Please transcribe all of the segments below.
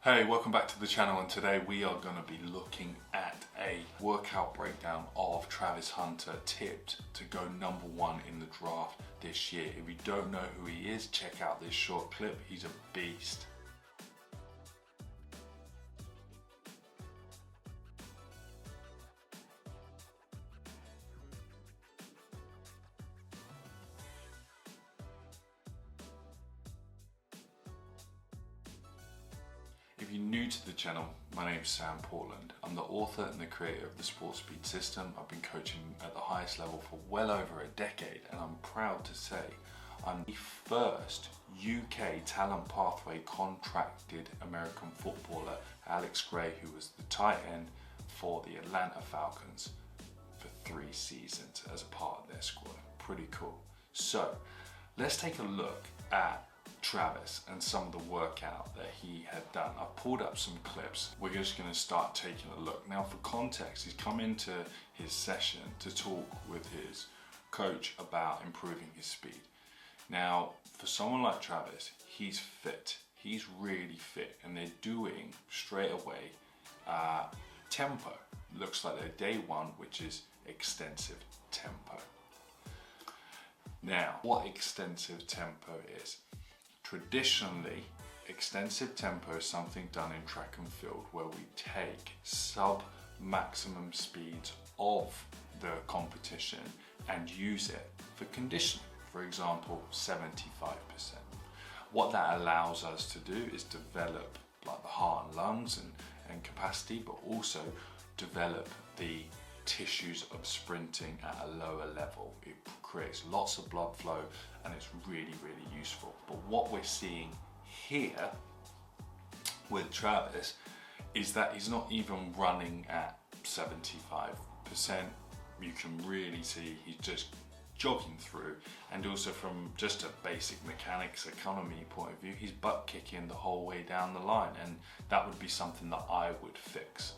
Hey, welcome back to the channel, and today we are going to be looking at a workout breakdown of Travis Hunter, tipped to go #1 in the draft this year. If you don't know who he is, check out this short clip. He's a beast. If you're new to the channel, my name is Sam Portland. I'm the author and the creator of the Sports Speed System. I've been coaching at the highest level for well over a decade, and I'm proud to say I'm the first UK talent pathway contracted American footballer, Alex Gray, who was the tight end for the Atlanta Falcons for 3 seasons as a part of their squad. Pretty cool. So let's take a look at Travis and some of the workout that he had done. I've pulled up some clips. We're just going to start taking a look. Now, for context, he's come into his session to talk with his coach about improving his speed. Now, for someone like Travis, he's fit. He's really fit, and they're doing straight away tempo. Looks like their day one, which is extensive tempo. Now, what extensive tempo is? Traditionally, extensive tempo is something done in track and field where we take sub-maximum speeds of the competition and use it for conditioning. For example, 75%. What that allows us to do is develop like the heart and lungs and capacity, but also develop the tissues of sprinting at a lower level. It creates lots of blood flow and it's really, really useful. But what we're seeing here with Travis is that he's not even running at 75%. You can really see he's just jogging through, and also from just a basic mechanics economy point of view, he's butt kicking the whole way down the line, and that would be something that I would fix.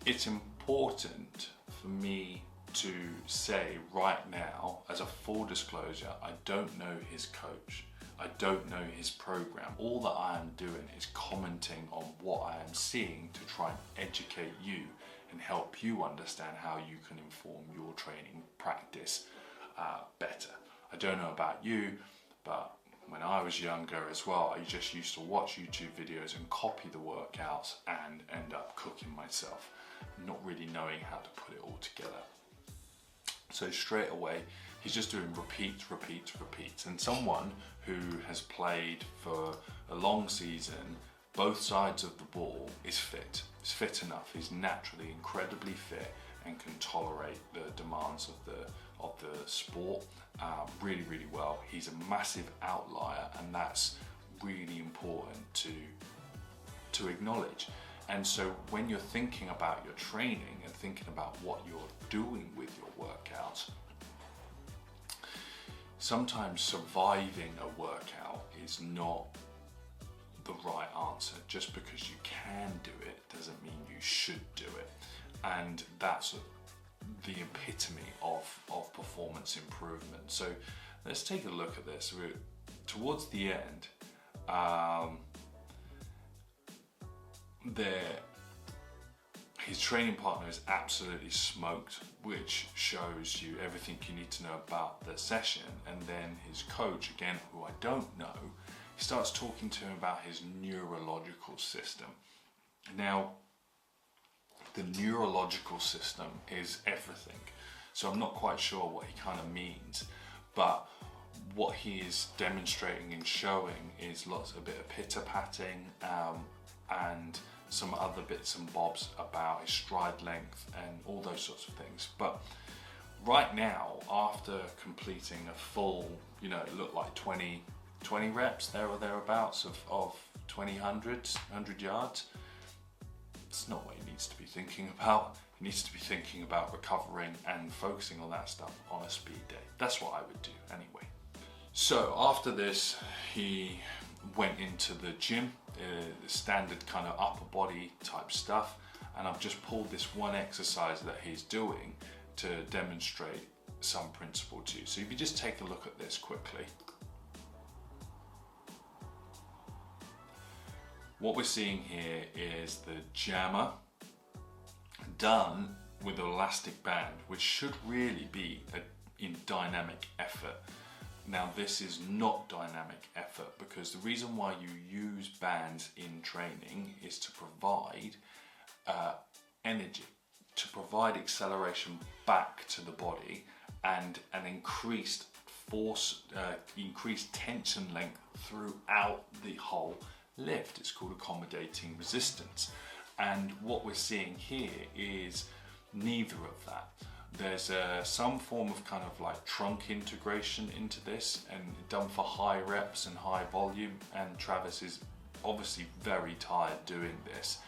It's important for me to say right now, as a full disclosure, I don't know his coach. I don't know his program. All that I am doing is commenting on what I am seeing to try and educate you and help you understand how you can inform your training practice better. I don't know about you, but when I was younger as well, I just used to watch YouTube videos and copy the workouts and end up cooking myself, not really knowing how to put it all together. So straight away, he's just doing repeats. And someone who has played for a long season, both sides of the ball, is fit. He's fit enough. He's naturally incredibly fit and can tolerate the demands of the sport really, really well. He's a massive outlier, and that's really important to acknowledge. And so when you're thinking about your training and thinking about what you're doing with your workouts, sometimes surviving a workout is not the right answer. Just because you can do it doesn't mean you should do it. And that's the epitome of performance improvement. So let's take a look at this. We're towards the end. His training partner is absolutely smoked, which shows you everything you need to know about the session. And then his coach, again, who I don't know, he starts talking to him about his neurological system. Now, the neurological system is everything. So I'm not quite sure what he kind of means, but what he is demonstrating and showing is a bit of pitter-patting and some other bits and bobs about his stride length and all those sorts of things. But right now, after completing a full, it looked like 20 reps there or thereabouts of 100 yards, it's not what he needs to be thinking about. He needs to be thinking about recovering and focusing on that stuff on a speed day. That's what I would do anyway. So after this, he went into the gym, the standard kind of upper body type stuff, and I've just pulled this one exercise that he's doing to demonstrate some principle to you. So if you just take a look at this quickly. What we're seeing here is the jammer done with an elastic band, which should really be in dynamic effort. Now this is not dynamic effort, because the reason why you use bands in training is to provide energy, to provide acceleration back to the body and an increased force, increased tension length throughout the whole lift. It's called accommodating resistance. And what we're seeing here is neither of that. There's some form of kind of like trunk integration into this, and done for high reps and high volume, and Travis is obviously very tired doing this.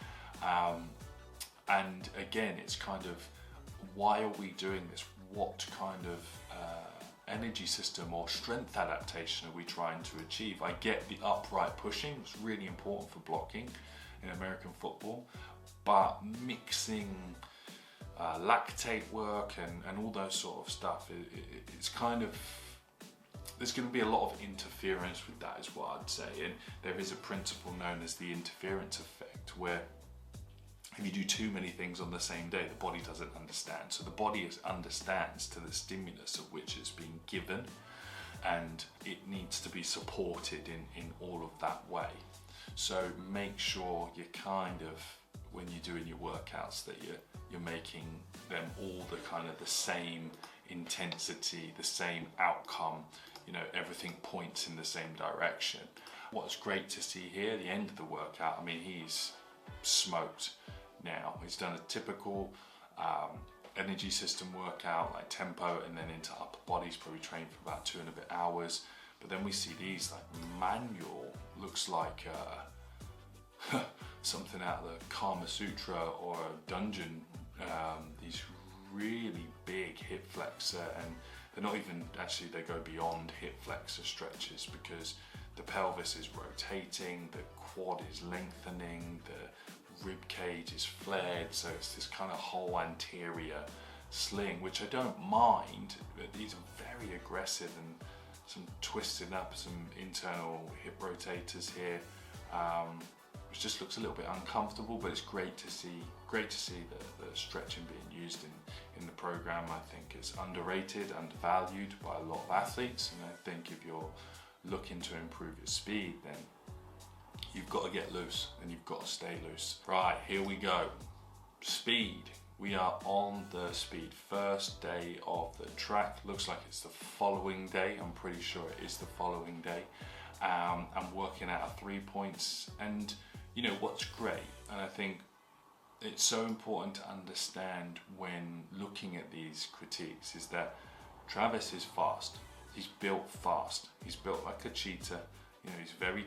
And again, it's kind of, why are we doing this? What kind of energy system or strength adaptation are we trying to achieve? I get the upright pushing, it's really important for blocking in American football, but mixing lactate work and all those sort of stuff, it's kind of, there's going to be a lot of interference with that, is what I'd say. And there is a principle known as the interference effect, where if you do too many things on the same day, the body doesn't understand. So the body understands to the stimulus of which it's being given, and it needs to be supported in all of that way. So make sure you're kind of, when you're doing your workouts, that you're making them all the kind of the same intensity, the same outcome, you know, everything points in the same direction. What's great to see here, the end of the workout, I mean, he's smoked now. He's done a typical energy system workout, like tempo, and then into upper body. He's probably trained for about 2 and a bit hours. But then we see these like manual, looks like something out of the Kama Sutra or a dungeon. These really big hip flexor, and they're not even, actually they go beyond hip flexor stretches, because the pelvis is rotating, the quad is lengthening, the rib cage is flared, so it's this kind of whole anterior sling, which I don't mind, but these are very aggressive, and some twisting up, some internal hip rotators here, which just looks a little bit uncomfortable, but it's great to see the stretching being used in the program. I think it's underrated, undervalued by a lot of athletes, and I think if you're looking to improve your speed, then you've got to get loose and you've got to stay loose. Right, here we go. Speed. We are on the speed. First day of the track. Looks like it's the following day. I'm pretty sure it is the following day. I'm working out of 3 points, and you know what's great, and I think it's so important to understand when looking at these critiques, is that Travis is fast. He's built fast. He's built like a cheetah. You know, he's very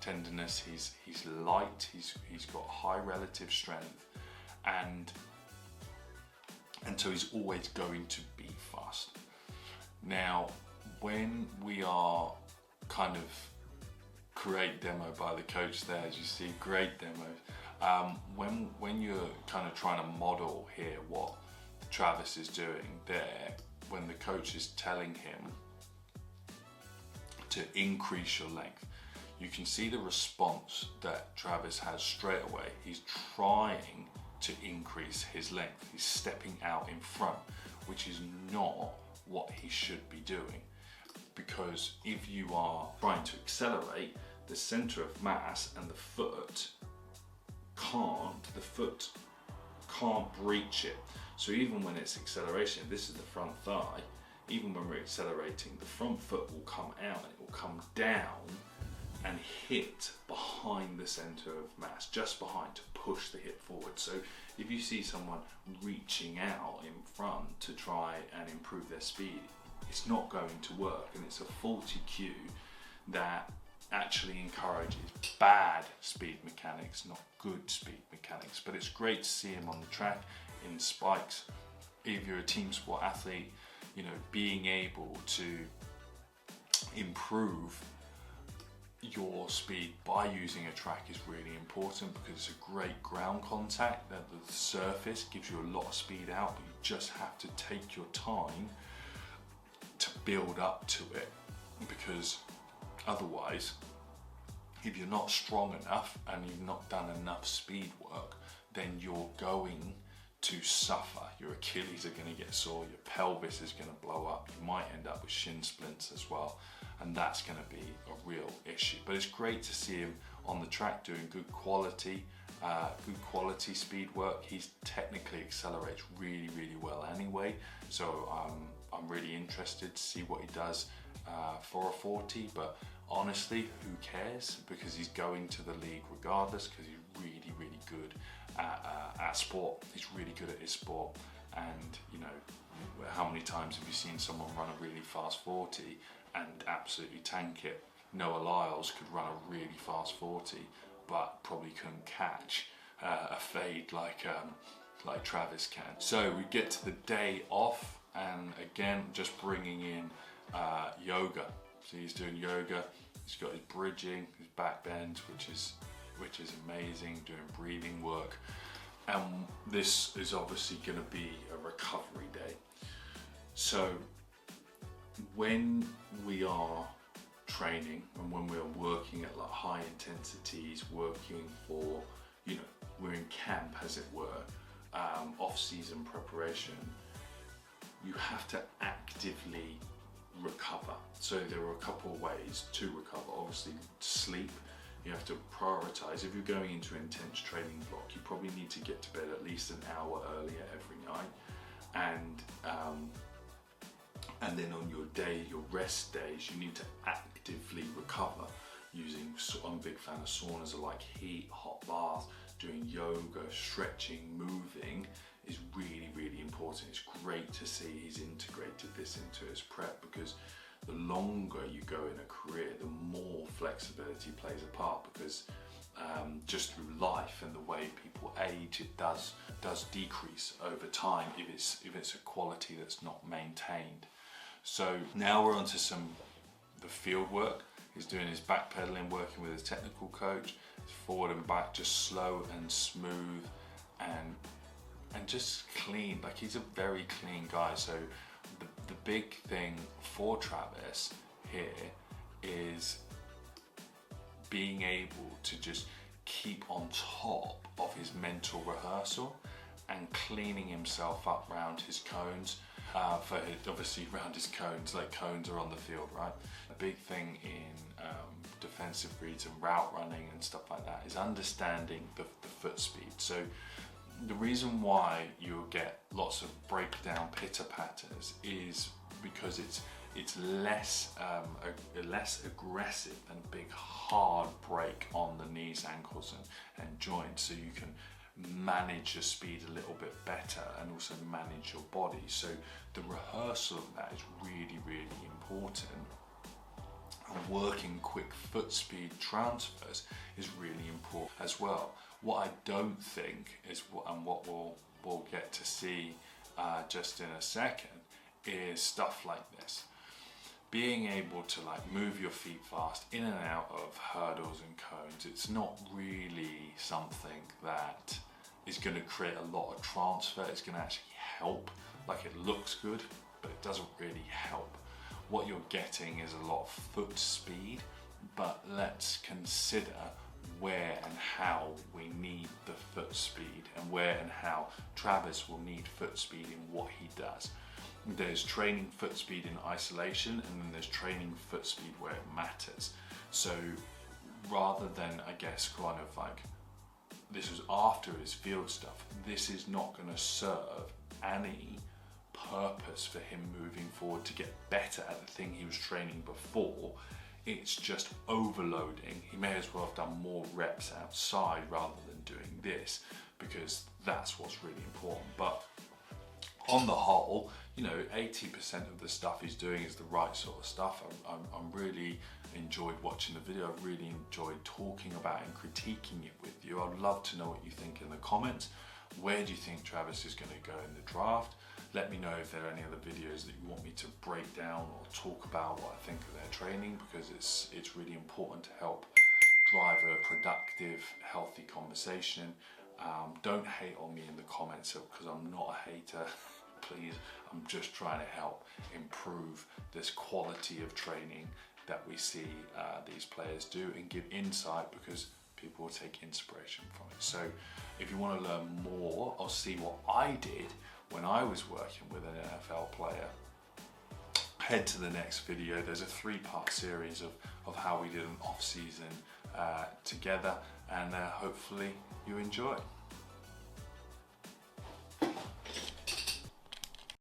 tenderness. He's light. He's got high relative strength, and so he's always going to be fast. Now, when we are kind of great demo by the coach there, as you see, great demo. When you're kind of trying to model here what Travis is doing there, when the coach is telling him to increase your length, you can see the response that Travis has straight away. He's trying to increase his length. He's stepping out in front, which is not what he should be doing. Because if you are trying to accelerate, the center of mass and the foot can't breach it. So even when it's acceleration, this is the front thigh, even when we're accelerating, the front foot will come out and it will come down and hit behind the center of mass, just behind, to push the hip forward. So if you see someone reaching out in front to try and improve their speed, it's not going to work, and it's a faulty cue that actually encourages bad speed mechanics, not good speed mechanics. But it's great to see him on the track in spikes. If you're a team sport athlete, you know, being able to improve your speed by using a track is really important, because it's a great ground contact, that the surface gives you a lot of speed out, but you just have to take your time to build up to it, because otherwise if you're not strong enough and you've not done enough speed work, then you're going to suffer. Your Achilles are going to get sore, your pelvis is going to blow up, you might end up with shin splints as well, and that's going to be a real issue. But it's great to see him on the track doing good quality speed work. He technically accelerates really well anyway, so I'm really interested to see what he does for a 40, but honestly, who cares, because he's going to the league regardless, because he's really good at sport. He's really good at his sport, and you know, how many times have you seen someone run a really fast 40 and absolutely tank it? Noah Lyles could run a really fast 40, but probably couldn't catch a fade like Travis can. So we get to the day off, and again, just bringing in yoga. So he's doing yoga. He's got his bridging, his back bends, which is amazing. Doing breathing work, and this is obviously going to be a recovery day. So when we are training and when we're working at like high intensities, working for, you know, we're in camp as it were, off-season preparation, you have to actively recover. So there are a couple of ways to recover. Obviously, sleep, you have to prioritize. If you're going into an intense training block, you probably need to get to bed at least an hour earlier every night, and then on your day, your rest days, you need to actively recover using, I'm a big fan of saunas. I like heat, hot baths, doing yoga, stretching, moving is really important. It's great to see he's integrated this into his prep, because the longer you go in a career, the more flexibility plays a part, because just through life and the way people age, it does decrease over time if it's a quality that's not maintained. So now we're onto the field work. He's doing his backpedaling, working with his technical coach, forward and back, just slow and smooth and just clean. Like, he's a very clean guy. So the big thing for Travis here is being able to just keep on top of his mental rehearsal and cleaning himself up around his cones. Obviously around his cones, like cones are on the field, right? A big thing in defensive reads and route running and stuff like that is understanding the foot speed. So the reason why you'll get lots of breakdown pitter patters is because it's less aggressive than a big hard break on the knees, ankles and joints, so you can manage your speed a little bit better and also manage your body. So the rehearsal of that is really important, and working quick foot speed transfers is really important as well. What I don't think is, and what we'll get to see just in a second, is stuff like this. Being able to like move your feet fast in and out of hurdles and cones, it's not really something that is going to create a lot of transfer. It's going to actually help. Like, it looks good, but it doesn't really help. What you're getting is a lot of foot speed, but let's consider where and how we need the foot speed, and where and how Travis will need foot speed in what he does. There's training foot speed in isolation, and then there's training foot speed where it matters. So rather than, I guess, kind of like, this was after his field stuff, this is not going to serve any purpose for him moving forward to get better at the thing he was training before. It's just overloading. He may as well have done more reps outside rather than doing this, because that's what's really important. But on the whole, you know, 80% of the stuff he's doing is the right sort of stuff. I'm really enjoyed watching the video. I've really enjoyed talking about and critiquing it with you. I'd love to know what you think in the comments. Where do you think Travis is going to go in the draft? Let me know if there are any other videos that you want me to break down or talk about what I think of their training, because it's really important to help drive a productive, healthy conversation. Don't hate on me in the comments, because I'm not a hater. Please, I'm just trying to help improve this quality of training that we see these players do and give insight, because people will take inspiration from it. So if you want to learn more or see what I did when I was working with an NFL player, head to the next video. There's a 3-part series of how we did an off-season together, and hopefully you enjoy.